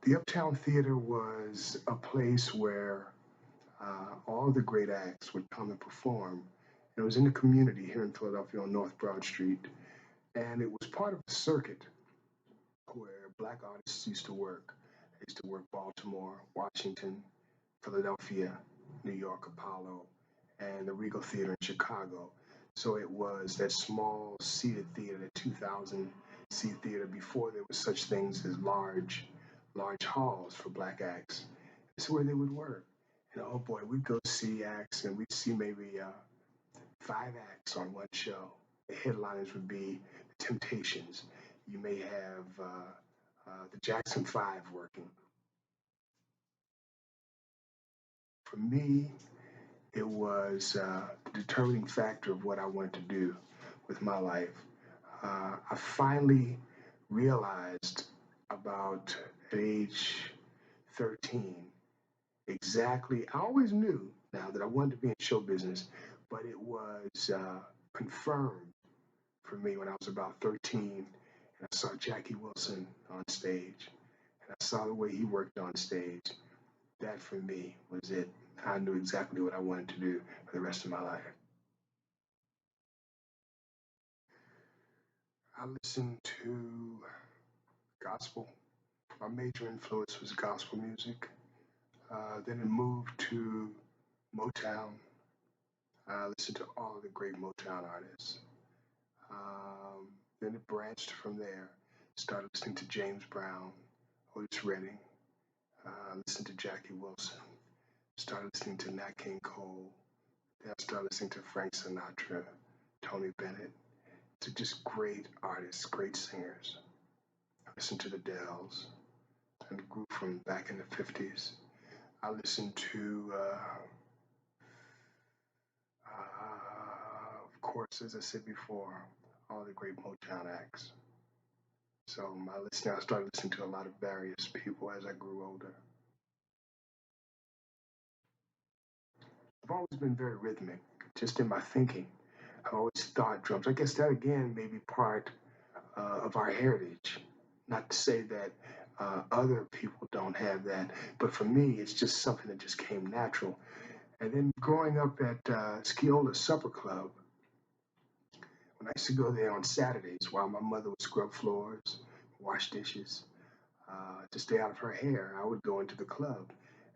The Uptown Theater was a place where all the great acts would come and perform. And it was in the community here in Philadelphia on North Broad Street. And it was part of a circuit where black artists used to work. They used to work Baltimore, Washington, Philadelphia, New York, Apollo, and the Regal Theater in Chicago. So it was that small seated theater, that 2,000 seat theater before there was such things as large halls for black acts. It's where they would work. And oh boy, we'd go see acts and we'd see maybe five acts on one show. The headliners would be the Temptations. You may have the Jackson Five working. For me, it was the determining factor of what I wanted to do with my life. I finally realized about at age 13 exactly. I always knew now that I wanted to be in show business, but it was confirmed for me when I was about 13 and I saw Jackie Wilson on stage and I saw the way he worked on stage. That for me was it. I knew exactly what I wanted to do for the rest of my life. I listened to gospel. My major influence was gospel music. Then it moved to Motown. I listened to all the great Motown artists. Then it branched from there. Started listening to James Brown, Otis Redding. Listened to Jackie Wilson. Started listening to Nat King Cole. Then I started listening to Frank Sinatra, Tony Bennett. To just great artists, great singers. I listened to the Dells and grew from back in the 50s. I listened to, of course, as I said before, all the great Motown acts. So I started listening to a lot of various people as I grew older. I've always been very rhythmic, just in my thinking. I've always thought drums. I guess that again may be part of our heritage. Not to say that other people don't have that, but for me, it's just something that just came natural. And then growing up at Skiola Supper Club, when I used to go there on Saturdays while my mother would scrub floors, wash dishes, to stay out of her hair, I would go into the club.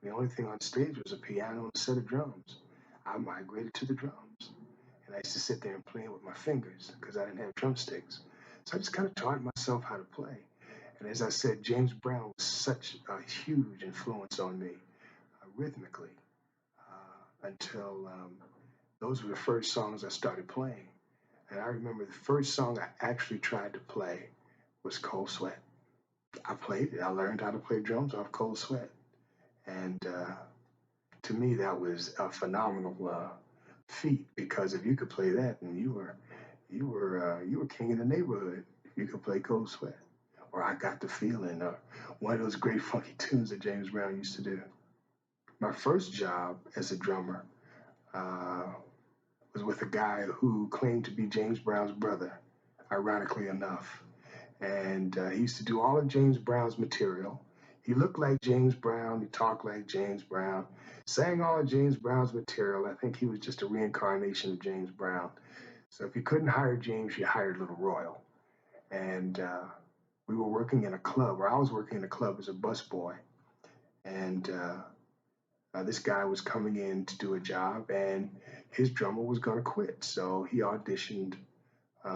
And the only thing on stage was a piano and a set of drums. I migrated to the drums. And I used to sit there and play with my fingers because I didn't have drumsticks. So I just kind of taught myself how to play. And as I said, James Brown was such a huge influence on me rhythmically until those were the first songs I started playing. And I remember the first song I actually tried to play was Cold Sweat. I played it. I learned how to play drums off Cold Sweat. And to me, that was a phenomenal feat because if you could play that, then you were king in the neighborhood. If you could play Cold Sweat, or I Got the Feeling, or one of those great funky tunes that James Brown used to do. My first job as a drummer uh, was with a guy who claimed to be James Brown's brother, ironically enough. And he used to do all of James Brown's material. He looked like James Brown, he talked like James Brown, sang all of James Brown's material. I think he was just a reincarnation of James Brown. So if you couldn't hire James, you hired Little Royal. And we were working in a club, or I was working in a club as a busboy. And this guy was coming in to do a job, and his drummer was going to quit. So he auditioned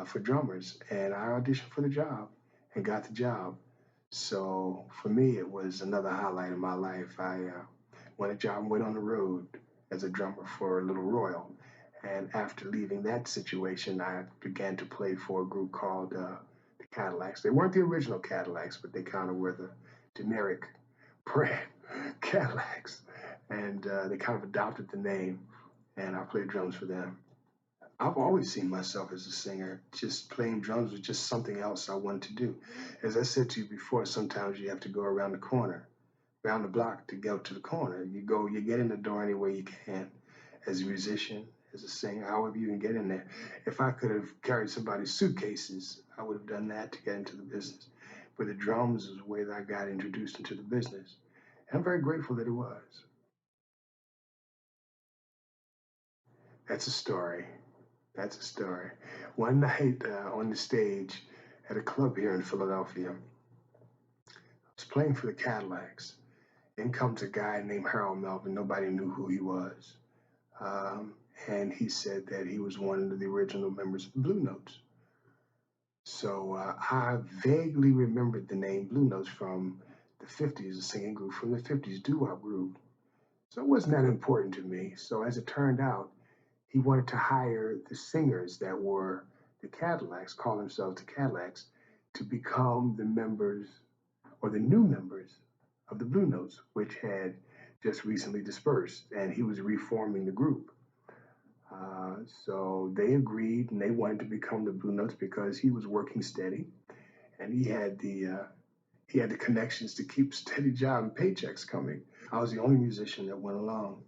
for drummers, and I auditioned for the job and got the job. So for me, it was another highlight of my life. I won a job and went on the road as a drummer for Little Royal. And after leaving that situation, I began to play for a group called the Cadillacs. They weren't the original Cadillacs, but they kind of were the generic brand Cadillacs. And they kind of adopted the name, and I played drums for them. I've always seen myself as a singer. Just playing drums was just something else I wanted to do. As I said to you before, sometimes you have to go around the corner, around the block to go to the corner. You get in the door any way you can as a musician, as a singer, however you can get in there. If I could have carried somebody's suitcases, I would have done that to get into the business. where the drums is the way that I got introduced into the business. And I'm very grateful that it was. That's a story. That's a story. One night on the stage at a club here in Philadelphia, I was playing for the Cadillacs. In comes a guy named Harold Melvin. Nobody knew who he was. Um, and he said that he was one of the original members of the Blue Notes. So I vaguely remembered the name Blue Notes from the 50s, a singing group from the 50s, doo-wop group. So it wasn't that important to me. So as it turned out, he wanted to hire the singers that were the Cadillacs, call themselves the Cadillacs, to become the members or the new members of the Blue Notes, which had just recently dispersed, and he was reforming the group. So they agreed, and they wanted to become the Blue Notes because he was working steady, and he had the connections to keep steady job and paychecks coming. I was the only musician that went along.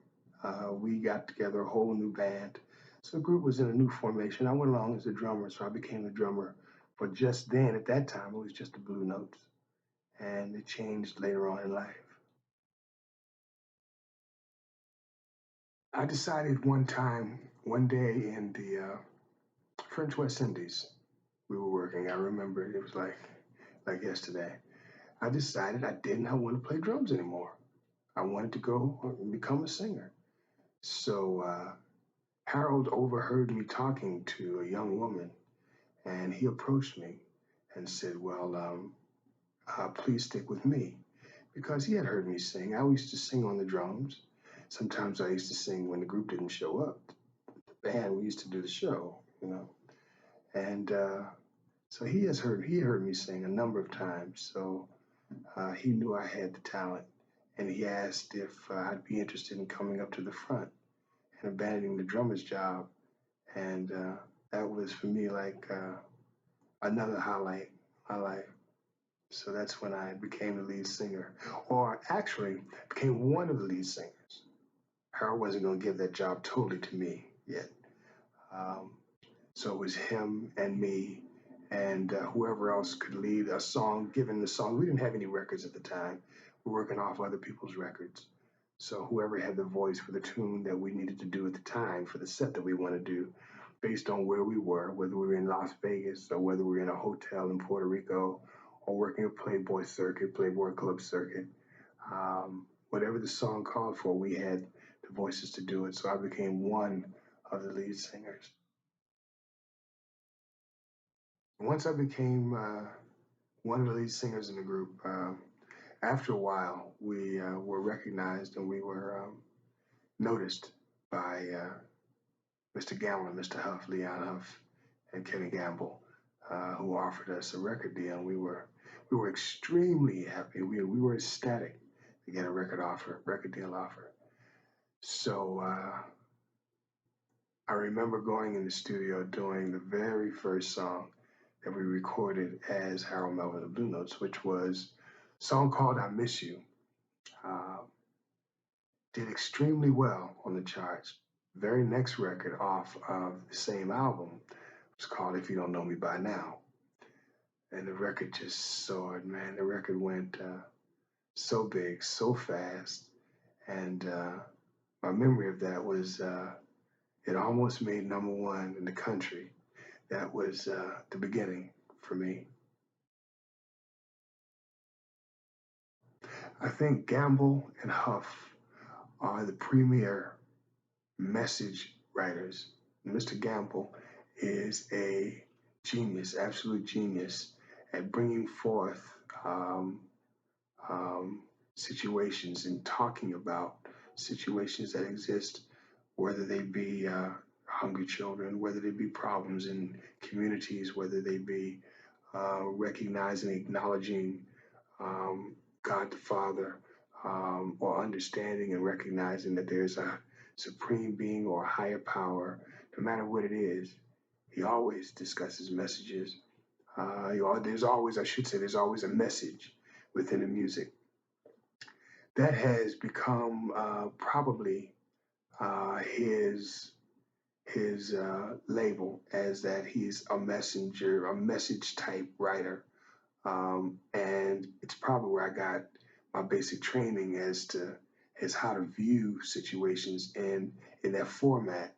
We got together a whole new band. So the group was in a new formation. I went along as a drummer, so I became the drummer. But just then, at that time, it was just the Blue Notes, and it changed later on in life. I decided one time, one day in the French West Indies, we were working. I remember it was like yesterday. I decided I did not want to play drums anymore. I wanted to go and become a singer. So Harold overheard me talking to a young woman, and he approached me and said, "Well, please stick with me," because he had heard me sing. I used to sing on the drums. Sometimes I used to sing when the group didn't show up. The band, we used to do the show, you know. And so he heard me sing a number of times. So he knew I had the talent, and he asked if I'd be interested in coming up to the front and abandoning the drummer's job. And that was for me like another highlight in my life. So that's when I became the lead singer, or actually became one of the lead singers. Harold wasn't going to give that job totally to me yet. Um, so it was him and me and whoever else could lead a song, given the song. We didn't have any records at the time. We're working off other people's records. So whoever had the voice for the tune that we needed to do at the time for the set that we want to do, based on where we were, whether we were in Las Vegas or whether we were in a hotel in Puerto Rico or working a Playboy circuit, Playboy club circuit, whatever the song called for, we had the voices to do it. So I became one of the lead singers. Once I became one of the lead singers in the group, after a while, we were recognized and we were noticed by Mr. Gamble and Mr. Huff, Leon Huff, and Kenny Gamble, who offered us a record deal. And we were extremely happy. We were ecstatic to get a record deal offer. So I remember going in the studio doing the very first song that we recorded as Harold Melvin of Blue Notes, which was a song called "I Miss You." Uh, did extremely well on the charts. Very next record off of the same album was called "If You Don't Know Me By Now," and the record just soared. Man, the record went so big, so fast, and my memory of that was it almost made number one in the country. That was the beginning for me. I think Gamble and Huff are the premier message writers. Mr. Gamble is a genius, absolute genius at bringing forth um, situations and talking about situations that exist, whether they be hungry children, whether they be problems in communities, whether they be recognizing, acknowledging God the Father, or understanding and recognizing that there's a supreme being or a higher power, no matter what it is. He always discusses messages. There's always, I should say, there's always a message within the music. That has become probably his label, as that he's a messenger, a message type writer. And it's probably where I got my basic training as how to view situations in that format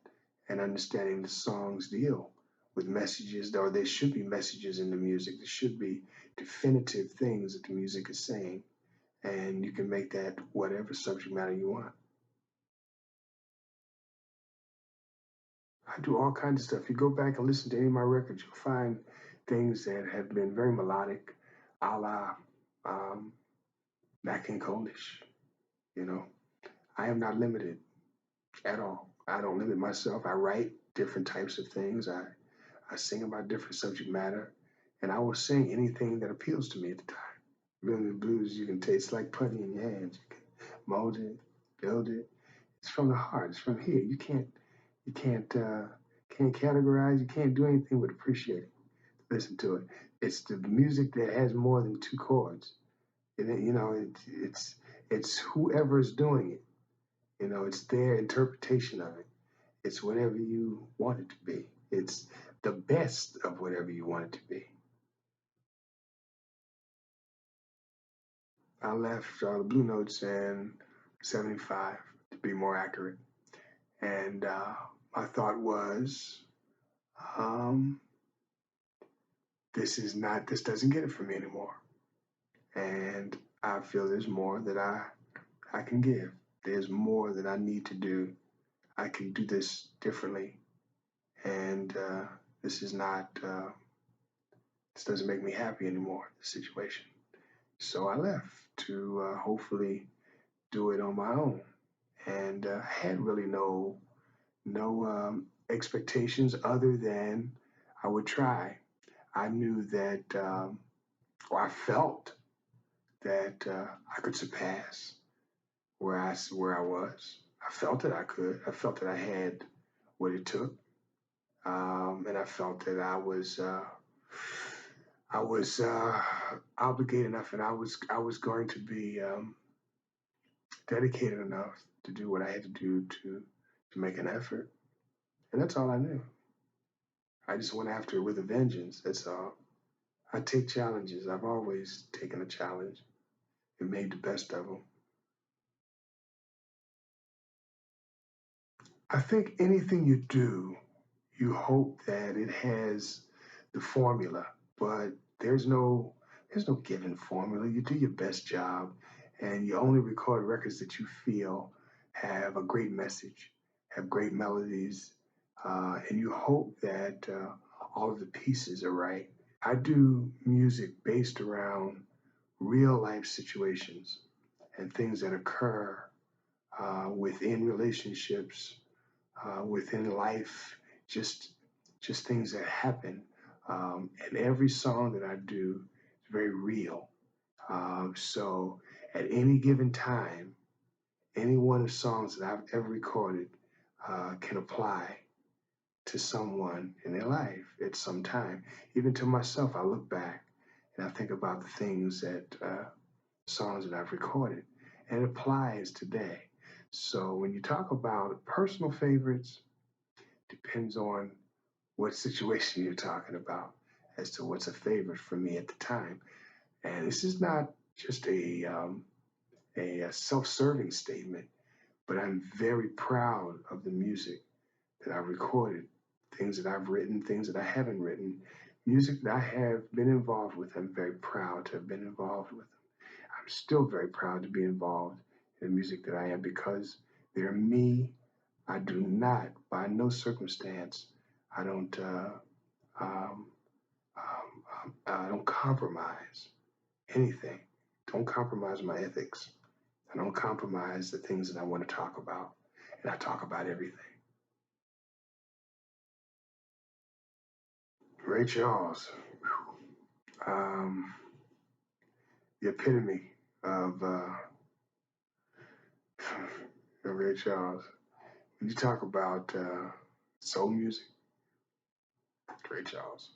and understanding the songs deal with messages, or there should be messages in the music. There should be definitive things that the music is saying, and you can make that whatever subject matter you want. I do all kinds of stuff. You go back and listen to any of my records, you'll find things that have been very melodic, a la um, Nat King Coleish. You know, I am not limited at all. I don't limit myself. I write different types of things. I sing about different subject matter, and I will sing anything that appeals to me at the time. Rhythm and blues, you can taste like putty in your hands. You can mold it, build it. It's from the heart. It's from here. You can't categorize. You can't do anything but appreciate it. Listen to it. It's the music that has more than two chords. It's whoever's doing it. It's their interpretation of it. It's whatever you want it to be. It's the best of whatever you want it to be. I left the Blue Notes in '75, to be more accurate. And my thought was, um, this doesn't get it for me anymore. And I feel there's more that I can give. There's more that I need to do. I can do this differently. And this is not, this doesn't make me happy anymore, the situation. So I left to hopefully do it on my own. And I had really no expectations other than I would try. I knew that, or I felt that I could surpass where I was. I felt that I could. I felt that I had what it took, and I felt that I was obligated enough, and I was going to be dedicated enough to do what I had to do to make an effort, and that's all I knew. I just went after it with a vengeance. That's all. I take challenges. I've always taken a challenge and made the best of them. I think anything you do, you hope that it has the formula, but there's no there's no given formula. You do your best job, and you only record records that you feel have a great message, have great melodies, and you hope that all of the pieces are right. I do music based around real life situations and things that occur within relationships, within life, just just things that happen. And every song that I do is very real. So at any given time, any one of the songs that I've ever recorded can apply to someone in their life at some time. Even to myself, I look back and I think about the things that songs that I've recorded, and it applies today. So when you talk about personal favorites, depends on what situation you're talking about as to what's a favorite for me at the time. And this is not just a self-serving statement, but I'm very proud of the music that I've recorded, things that I've written, things that I haven't written, music that I have been involved with. I'm very proud to have been involved with. I'm still very proud to be involved in the music that I am because they're me. I do not, by no circumstance, I don't, I don't compromise anything. Don't compromise my ethics. I don't compromise the things that I want to talk about, and I talk about everything. Ray Charles, um, the epitome of Ray Charles. When you talk about soul music, Ray Charles.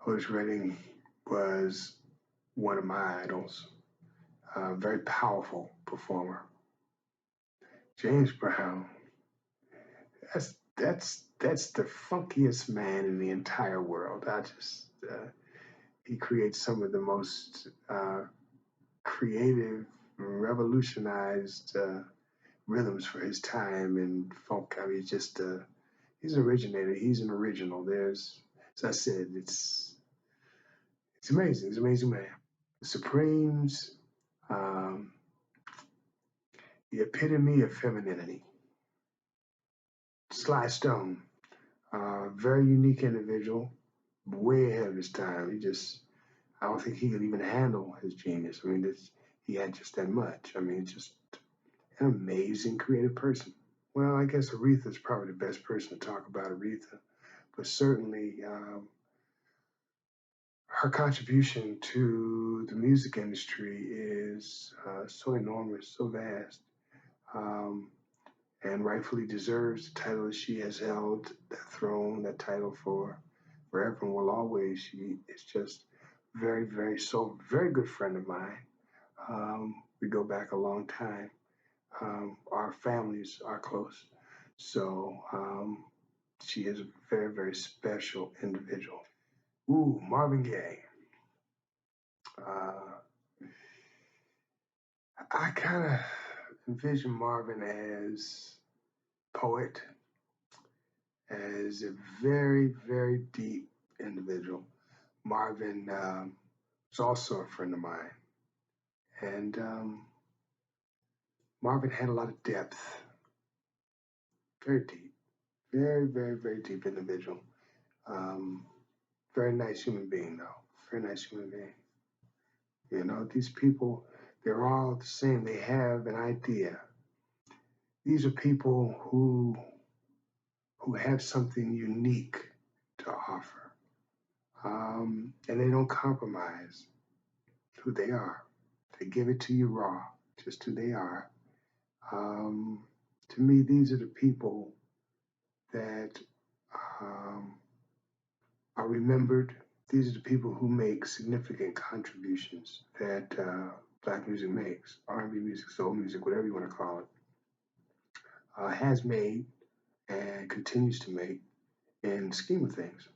Otis Redding was one of my idols, a very powerful performer. James Brown, that's the funkiest man in the entire world. he creates some of the most creative, revolutionized rhythms for his time and funk. I mean, he's an originator. He's an original. As I said, it's amazing. He's an amazing man. The Supremes, um, the epitome of femininity. Sly Stone, very unique individual, way ahead of his time. I don't think he could even handle his genius. I mean, he had just that much. I mean, just an amazing creative person. Well, I guess Aretha's probably the best person to talk about Aretha, but certainly her contribution to the music industry is so enormous, so vast, um, and rightfully deserves the title that she has held, that throne, that title for forever and will always. She is just very good friend of mine. We go back a long time. Our families are close. So she is a very special individual. Ooh, Marvin Gaye. Uh, I kind of envision Marvin as poet, as a very deep individual. Marvin was also a friend of mine, and Marvin had a lot of depth, very deep, very deep individual. Um, Very nice human being, though. Very nice human being. You know, these people, they're all the same. They have an idea. These are people who have something unique to offer, and they don't compromise who they are. They give it to you raw, just who they are. Um, to me, these are the people that um, are remembered. These are the people who make significant contributions that black music makes, R&B music, soul music, whatever you want to call it, has made and continues to make in the scheme of things.